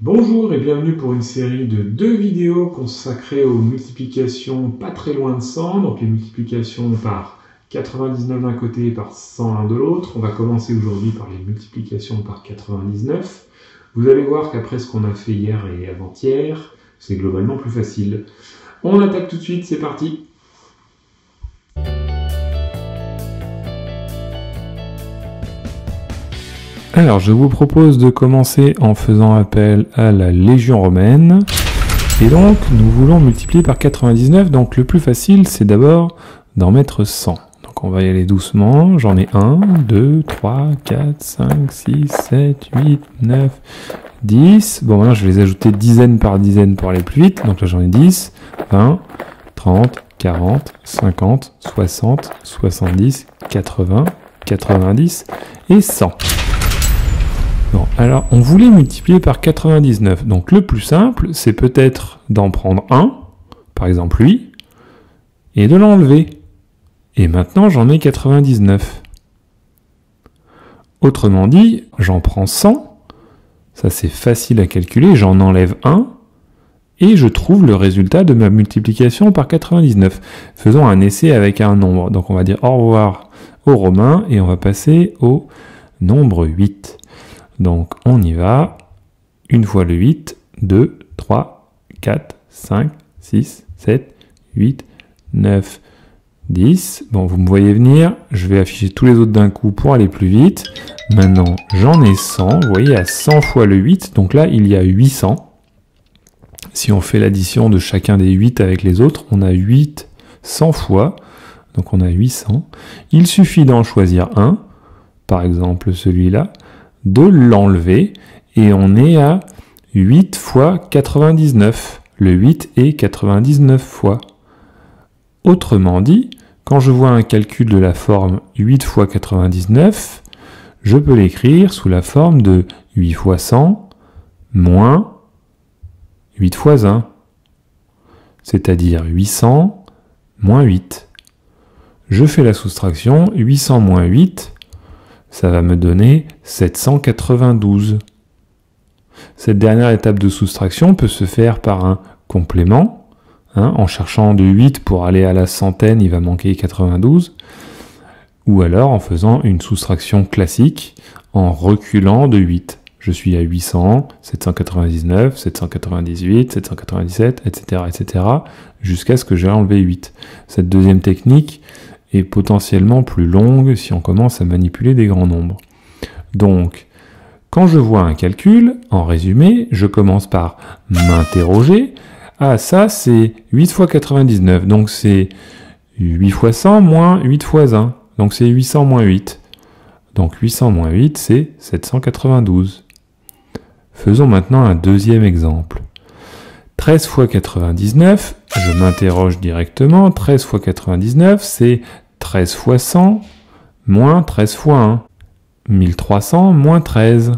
Bonjour et bienvenue pour une série de 2 vidéos consacrées aux multiplications pas très loin de 100, donc les multiplications par 99 d'un côté et par 101 de l'autre. On va commencer aujourd'hui par les multiplications par 99. Vous allez voir qu'après ce qu'on a fait hier et avant-hier, c'est globalement plus facile. On attaque tout de suite, c'est parti! Alors, je vous propose de commencer en faisant appel à la Légion romaine. Et donc, nous voulons multiplier par 99. Donc, le plus facile, c'est d'abord d'en mettre 100. Donc, on va y aller doucement. J'en ai 1, 2, 3, 4, 5, 6, 7, 8, 9, 10. Bon, maintenant, je vais les ajouter dizaine par dizaine pour aller plus vite. Donc là, j'en ai 10, 20, 30, 40, 50, 60, 70, 80, 90 et 100. Bon, alors, on voulait multiplier par 99. Donc, le plus simple, c'est peut-être d'en prendre un, par exemple lui, et de l'enlever. Et maintenant, j'en ai 99. Autrement dit, j'en prends 100. Ça, c'est facile à calculer. J'en enlève 1. Et je trouve le résultat de ma multiplication par 99. Faisons un essai avec un nombre. Donc, on va dire au revoir aux Romains et on va passer au nombre 8. Donc, on y va. Une fois le 8, 2, 3, 4, 5, 6, 7, 8, 9, 10. Bon, vous me voyez venir. Je vais afficher tous les autres d'un coup pour aller plus vite. Maintenant, j'en ai 100. Vous voyez, à 100 fois le 8. Donc là, il y a 800. Si on fait l'addition de chacun des 8 avec les autres, on a 8 100 fois. Donc, on a 800. Il suffit d'en choisir un. Par exemple, celui-là. De l'enlever, et on est à 8 fois 99. Le 8 est 99 fois. Autrement dit, quand je vois un calcul de la forme 8 fois 99, je peux l'écrire sous la forme de 8 fois 100 moins 8 fois 1, c'est-à-dire 800 moins 8. Je fais la soustraction, 800 moins 8, ça va me donner 792. Cette dernière étape de soustraction peut se faire par un complément. En cherchant de 8 pour aller à la centaine, il va manquer 92. Ou alors en faisant une soustraction classique, en reculant de 8. Je suis à 800, 799, 798, 797, etc., etc., jusqu'à ce que j'ai enlevé 8. Cette deuxième technique est potentiellement plus longue si on commence à manipuler des grands nombres. Donc, quand je vois un calcul, en résumé, je commence par m'interroger. Ah, ça c'est 8 fois 99, donc c'est 8 fois 100 moins 8 fois 1, donc c'est 800 moins 8. Donc 800 moins 8, c'est 792. Faisons maintenant un deuxième exemple. 13 fois 99, je m'interroge directement. 13 fois 99, c'est 13 fois 100 moins 13 fois 1. 1300 moins 13.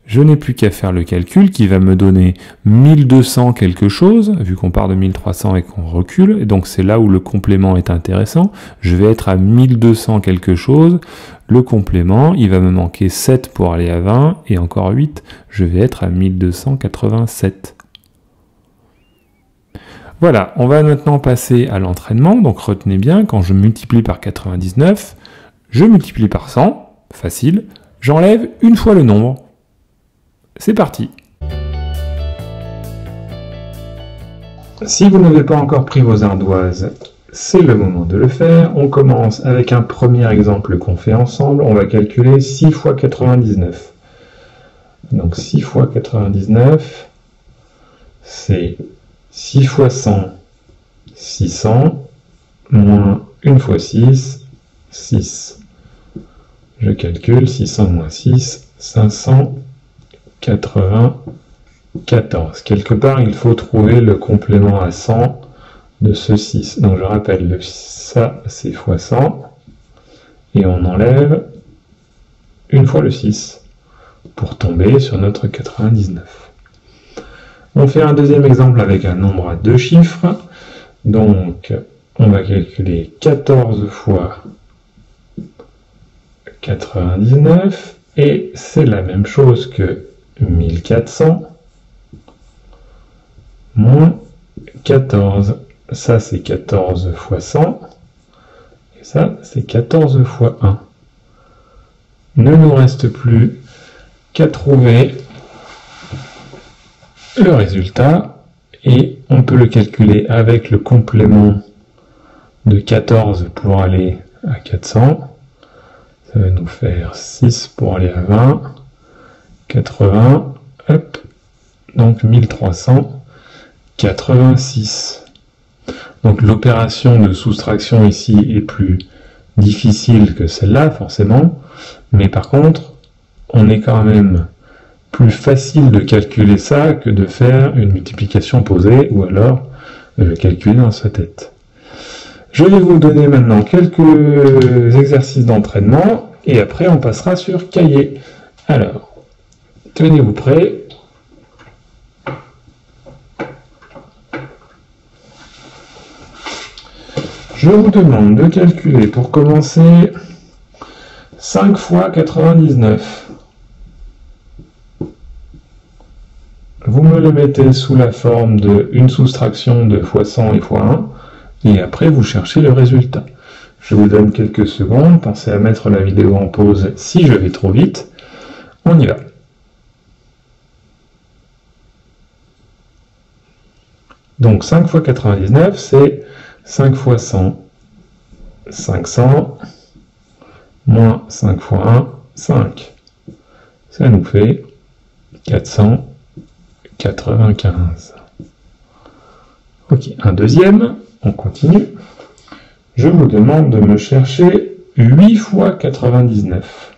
Je n'ai plus qu'à faire le calcul qui va me donner 1200 quelque chose, vu qu'on part de 1300 et qu'on recule, et donc c'est là où le complément est intéressant. Je vais être à 1200 quelque chose, le complément, il va me manquer 7 pour aller à 20, et encore 8, je vais être à 1287. Voilà, on va maintenant passer à l'entraînement, donc retenez bien, quand je multiplie par 99, je multiplie par 100, facile, j'enlève une fois le nombre. C'est parti. Si vous n'avez pas encore pris vos ardoises, c'est le moment de le faire. On commence avec un premier exemple qu'on fait ensemble. On va calculer 6 fois 99. Donc 6 fois 99, c'est 6 fois 100, 600, moins 1 fois 6, 6. Je calcule 600 moins 6, 594. Quelque part, il faut trouver le complément à 100 de ce 6. Donc je rappelle, ça c'est fois 100, et on enlève une fois le 6, pour tomber sur notre 99. On fait un deuxième exemple avec un nombre à 2 chiffres. Donc, on va calculer 14 fois 99. Et c'est la même chose que 1400 moins 14. Ça, c'est 14 fois 100. Et ça, c'est 14 fois 1. Ne nous reste plus qu'à trouver le résultat. Et on peut le calculer avec le complément de 14 pour aller à 400. Ça va nous faire 6 pour aller à 20. 80. Hop. Donc 1386. Donc l'opération de soustraction ici est plus difficile que celle-là, forcément. Mais par contre, on est quand même plus facile de calculer ça que de faire une multiplication posée ou alors calculer dans sa tête. Je vais vous donner maintenant quelques exercices d'entraînement et après on passera sur cahier. Alors, tenez-vous prêts. Je vous demande de calculer pour commencer 5 fois 99. Vous me le mettez sous la forme d'une soustraction de fois 100 et fois 1, et après vous cherchez le résultat. Je vous donne quelques secondes, pensez à mettre la vidéo en pause si je vais trop vite. On y va. Donc 5 fois 99, c'est 5 fois 100, 500, moins 5 fois 1, 5. Ça nous fait 495. Ok, un deuxième, on continue. Je vous demande de me chercher 8 fois 99.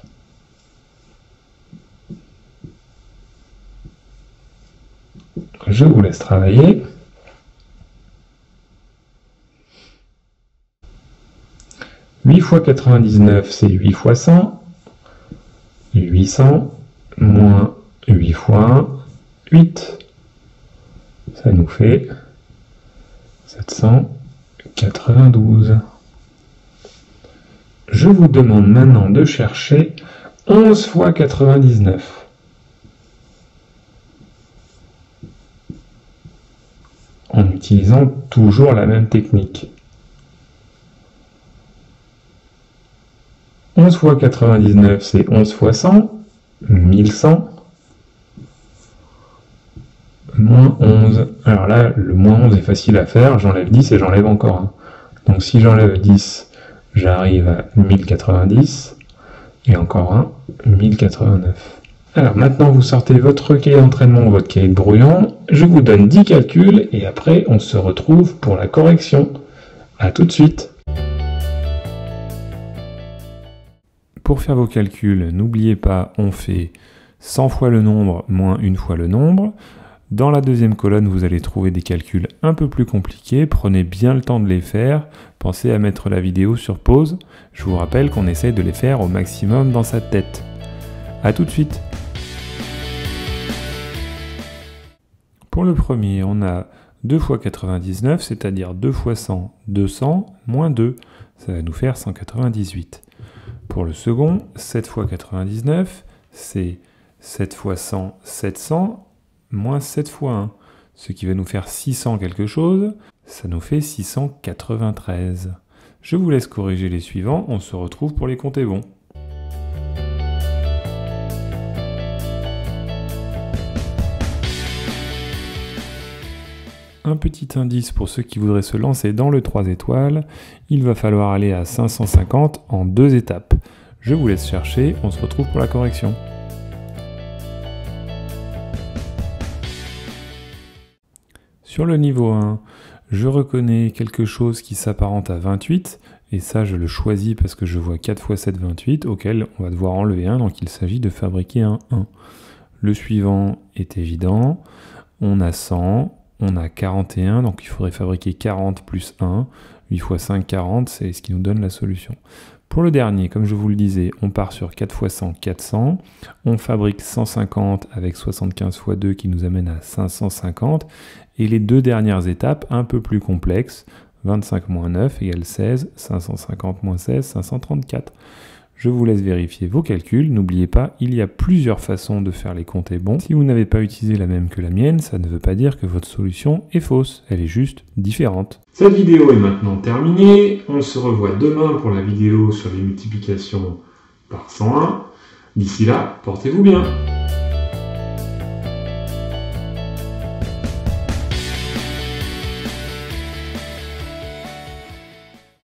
Je vous laisse travailler. 8 fois 99, c'est 8 fois 100. 800 moins 8 fois 1, 8. Ça nous fait 792. Je vous demande maintenant de chercher 11 fois 99. En utilisant toujours la même technique. 11 fois 99, c'est 11 fois 100, 1100, moins 11. Alors là, le moins 11 est facile à faire, j'enlève 10 et j'enlève encore 1. Donc si j'enlève 10, j'arrive à 1090, et encore 1, 1089. Alors maintenant, vous sortez votre cahier d'entraînement ou votre cahier de brouillon, je vous donne 10 calculs, et après on se retrouve pour la correction. A tout de suite. Pour faire vos calculs, n'oubliez pas, on fait 100 fois le nombre moins 1 fois le nombre. Dans la deuxième colonne, vous allez trouver des calculs un peu plus compliqués. Prenez bien le temps de les faire. Pensez à mettre la vidéo sur pause. Je vous rappelle qu'on essaie de les faire au maximum dans sa tête. A tout de suite. Pour le premier, on a 2 fois 99, c'est-à-dire 2 fois 100, 200, moins 2. Ça va nous faire 198. Pour le second, 7 fois 99, c'est 7 fois 100, 700, moins 7 fois 1. Ce qui va nous faire 600 quelque chose, ça nous fait 693. Je vous laisse corriger les suivants, on se retrouve pour les compter bons. Un petit indice pour ceux qui voudraient se lancer dans le 3 étoiles, il va falloir aller à 550 en 2 étapes. Je vous laisse chercher, on se retrouve pour la correction. Sur le niveau 1, je reconnais quelque chose qui s'apparente à 28, et ça je le choisis parce que je vois 4 fois 7, 28, auquel on va devoir enlever 1, donc il s'agit de fabriquer un 1. Le suivant est évident, on a 100, on a 41, donc il faudrait fabriquer 40 plus 1. 8 fois 5, 40, c'est ce qui nous donne la solution. Pour le dernier, comme je vous le disais, on part sur 4 fois 100, 400. On fabrique 150 avec 75 fois 2 qui nous amène à 550. Et les deux dernières étapes, un peu plus complexes, 25 moins 9 égale 16, 550 moins 16, 534. Je vous laisse vérifier vos calculs. N'oubliez pas, il y a plusieurs façons de faire les comptés bons. Si vous n'avez pas utilisé la même que la mienne, ça ne veut pas dire que votre solution est fausse. Elle est juste différente. Cette vidéo est maintenant terminée. On se revoit demain pour la vidéo sur les multiplications par 101. D'ici là, portez-vous bien.